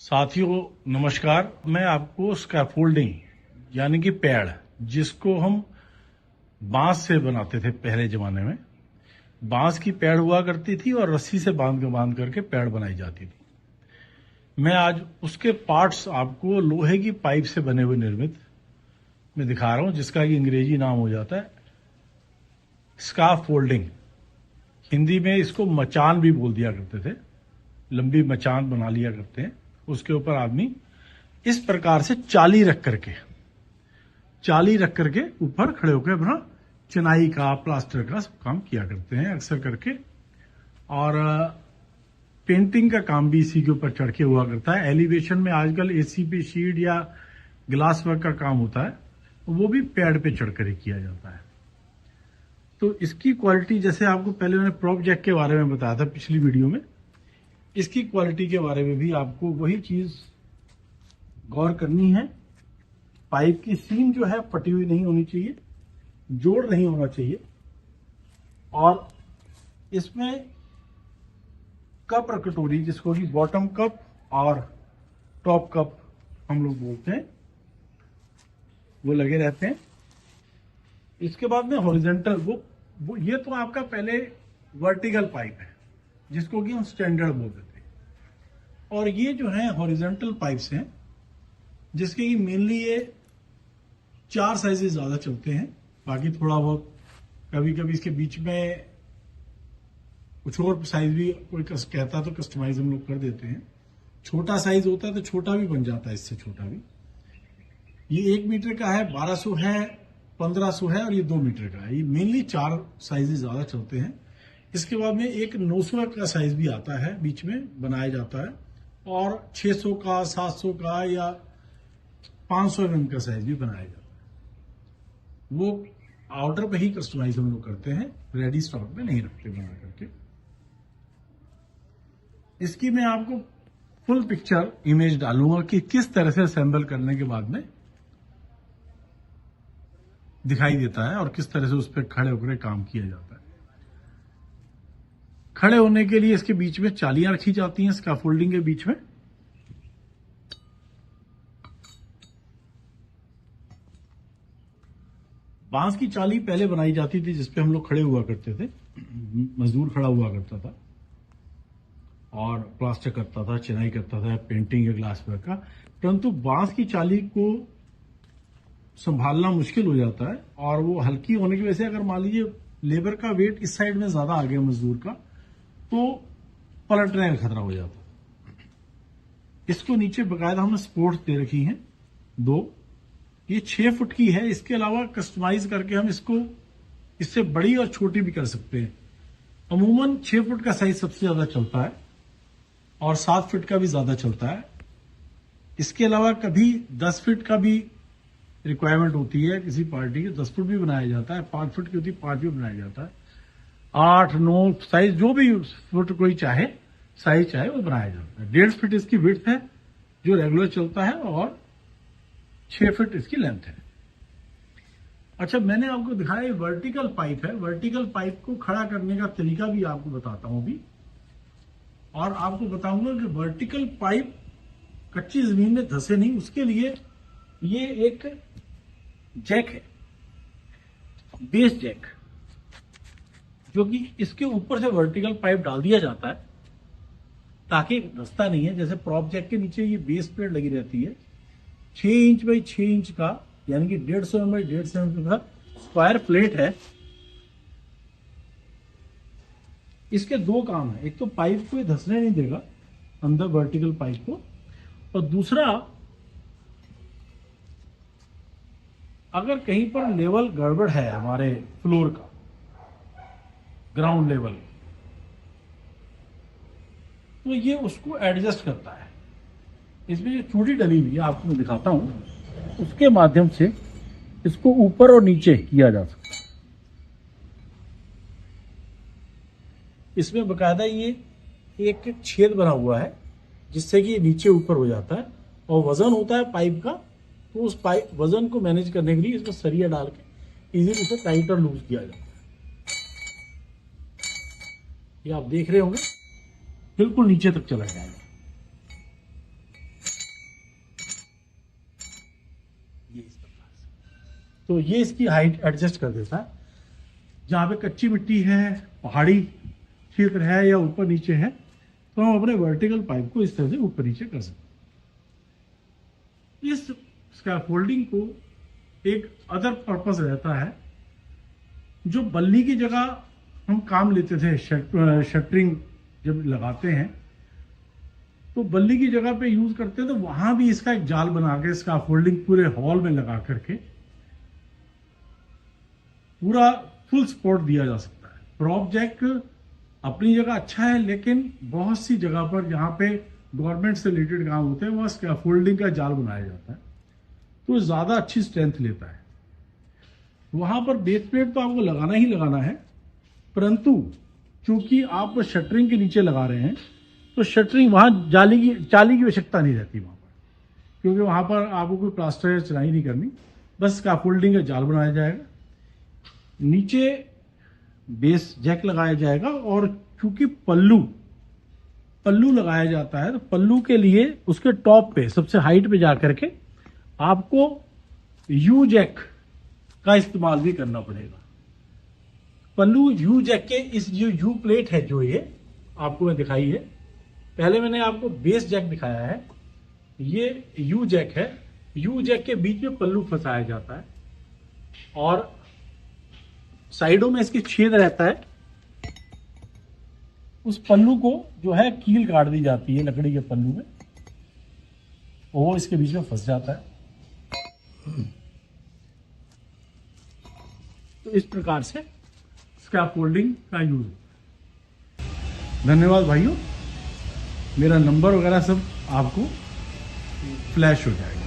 साथियों नमस्कार। मैं आपको स्कैफोल्डिंग यानी कि पैड, जिसको हम बांस से बनाते थे पहले जमाने में, बांस की पैड हुआ करती थी और रस्सी से बांध करके पैड बनाई जाती थी। मैं आज उसके पार्ट्स आपको लोहे की पाइप से बने हुए निर्मित में दिखा रहा हूं, जिसका कि अंग्रेजी नाम हो जाता है स्कैफोल्डिंग। हिंदी में इसको मचान भी बोल दिया करते थे। लंबी मचान बना लिया करते हैं, उसके ऊपर आदमी इस प्रकार से चाली रख करके ऊपर खड़े होकर अपना चिनाई का, प्लास्टर का सब काम किया करते हैं अक्सर करके। और पेंटिंग का काम भी इसी के ऊपर चढ़ के हुआ करता है। एलिवेशन में आजकल एसीपी शीट या ग्लास वर्क का काम होता है, वो भी पैड पे चढ़ कर किया जाता है। तो इसकी क्वालिटी, जैसे आपको पहले मैंने प्रॉप जैक के बारे में बताया था पिछली वीडियो में, इसकी क्वालिटी के बारे में भी आपको वही चीज गौर करनी है। पाइप की सीम जो है फटी हुई नहीं होनी चाहिए, जोड़ नहीं होना चाहिए। और इसमें कप और कटोरी, जिसको कि बॉटम कप और टॉप कप हम लोग बोलते हैं, वो लगे रहते हैं। इसके बाद में हॉरिजॉन्टल, वो ये तो आपका पहले वर्टिकल पाइप है, जिसको कि हम स्टैंडर्ड बोलते थे। और ये जो है हॉरिजॉन्टल पाइप्स हैं, जिसके कि मेनली ये 4 साइजेस ज्यादा चलते हैं। बाकी थोड़ा बहुत कभी कभी इसके बीच में कुछ और साइज भी कोई कहता तो कस्टमाइज हम लोग कर देते हैं। छोटा साइज होता है तो छोटा भी बन जाता है, इससे छोटा भी। ये 1 मीटर का है, 1200 है, 1500 है और ये 2 मीटर का है। ये मेनली 4 साइजेस ज्यादा चलते हैं। इसके बाद में एक 900 का साइज भी आता है, बीच में बनाया जाता है। और 600 का, 700 का या 500 mm का साइज भी बनाया जाता है। वो ऑर्डर पे ही कस्टमाइज हम लोग करते हैं, रेडी स्टॉक में नहीं रखते बना करके। इसकी मैं आपको फुल पिक्चर इमेज डालूंगा कि किस तरह से असेंबल करने के बाद में दिखाई देता है और किस तरह से उस पर खड़े होकर काम किया जाता है। खड़े होने के लिए इसके बीच में चालियां रखी जाती हैं, स्कैफोल्डिंग के बीच में। बांस की चाली पहले बनाई जाती थी, जिसपे हम लोग खड़े हुआ करते थे, मजदूर खड़ा हुआ करता था और प्लास्टर करता था, चिनाई करता था, पेंटिंग या ग्लास वर्क का। परंतु बांस की चाली को संभालना मुश्किल हो जाता है और वो हल्की होने की वजह से, अगर मान लीजिए लेबर का वेट इस साइड में ज्यादा आ गया मजदूर का, तो पलटने का खतरा हो जाता है। इसको नीचे बकायदा हमने सपोर्ट दे रखी हैं 2। ये 6 फुट की है। इसके अलावा कस्टमाइज करके हम इसको इससे बड़ी और छोटी भी कर सकते हैं। अमूमन 6 फुट का साइज सबसे ज्यादा चलता है और 7 फुट का भी ज्यादा चलता है। इसके अलावा कभी 10 फीट का भी रिक्वायरमेंट होती है किसी पार्टी की, 10 फुट भी बनाया जाता है। 5 फुट की होती है, 5 भी बनाया जाता है। 8, 9 साइज जो भी फुट कोई चाहे, साइज चाहे, वो बनाया जाता है। 1.5 फीट इसकी विड्थ है जो रेगुलर चलता है और 6 फीट इसकी लेंथ है। अच्छा, मैंने आपको दिखाया वर्टिकल पाइप है। वर्टिकल पाइप को खड़ा करने का तरीका भी आपको बताता हूं अभी, और आपको बताऊंगा कि वर्टिकल पाइप कच्ची जमीन में धंसे नहीं, उसके लिए ये एक जैक है, बेस जैक, जो कि इसके ऊपर से वर्टिकल पाइप डाल दिया जाता है ताकि धंसता नहीं है। जैसे प्रॉप जैक के नीचे ये बेस प्लेट लगी रहती है, 6 इंच बाई 6 इंच का, यानी कि 150 mm बाई 150 mm का स्क्वायर प्लेट है। इसके 2 काम है। एक तो पाइप को धंसने नहीं देगा अंदर, वर्टिकल पाइप को, और दूसरा, अगर कहीं पर लेवल गड़बड़ है हमारे फ्लोर का, ग्राउंड लेवल, तो ये उसको एडजस्ट करता है। इसमें जो चूड़ी डली हुई है, आपको मैं दिखाता हूं, उसके माध्यम से इसको ऊपर और नीचे किया जा सकता है। इसमें बकायदा ये एक छेद बना हुआ है, जिससे कि ये नीचे ऊपर हो जाता है। और वजन होता है पाइप का, तो उस पाइप वजन को मैनेज करने के लिए इसमें सरिया डाल के इजीली इसे टाइट और लूज किया जाता है। ये आप देख रहे होंगे, बिल्कुल नीचे तक चला जाएगा। तो ये इसकी हाइट एडजस्ट कर देता है। जहाँ पे कच्ची मिट्टी है, पहाड़ी क्षेत्र है या ऊपर नीचे है, तो हम अपने वर्टिकल पाइप को इस तरह से ऊपर नीचे कर सकते हैं। इस स्कैफोल्डिंग को एक अदर पर्पस रहता है, जो बल्ली की जगह हम काम लेते थे, शटरिंग जब लगाते हैं तो बल्ली की जगह पे यूज करते हैं, तो वहां भी इसका एक जाल बना के स्कैफोल्डिंग पूरे हॉल में लगा करके पूरा फुल सपोर्ट दिया जा सकता है। प्रॉप जैक अपनी जगह अच्छा है, लेकिन बहुत सी जगह पर जहां पे गवर्नमेंट से रिलेटेड काम होते हैं वहां स्कैफोल्डिंग का जाल बनाया जाता है, तो ज्यादा अच्छी स्ट्रेंथ लेता है। वहां पर बेस प्लेट तो आपको लगाना ही लगाना है, परंतु चूंकि आप शटरिंग के नीचे लगा रहे हैं तो शटरिंग वहां जाली की आवश्यकता नहीं रहती वहां पर, क्योंकि वहां पर आपको कोई प्लास्टर या चिनाई नहीं करनी, बस स्कैफोल्डिंग का जाल बनाया जाएगा, नीचे बेस जैक लगाया जाएगा। और चूंकि पल्लू लगाया जाता है, तो पल्लू के लिए उसके टॉप पे सबसे हाइट पे जाकर के आपको यू जैक का इस्तेमाल भी करना पड़ेगा। पल्लू यू जैक के इस जो यू प्लेट है, जो ये आपको मैं दिखाई है, पहले मैंने आपको बेस जैक दिखाया है, ये यू जैक है। यू जैक के बीच में पल्लू फंसाया जाता है और साइडों में इसके छेद रहता है। उस पल्लू को जो है कील काट दी जाती है लकड़ी के पल्लू में, वो इसके बीच में फंस जाता है। तो इस प्रकार से स्कैफोल्डिंग का यूज। धन्यवाद भाइयों, मेरा नंबर वगैरह सब आपको फ्लैश हो जाएगा।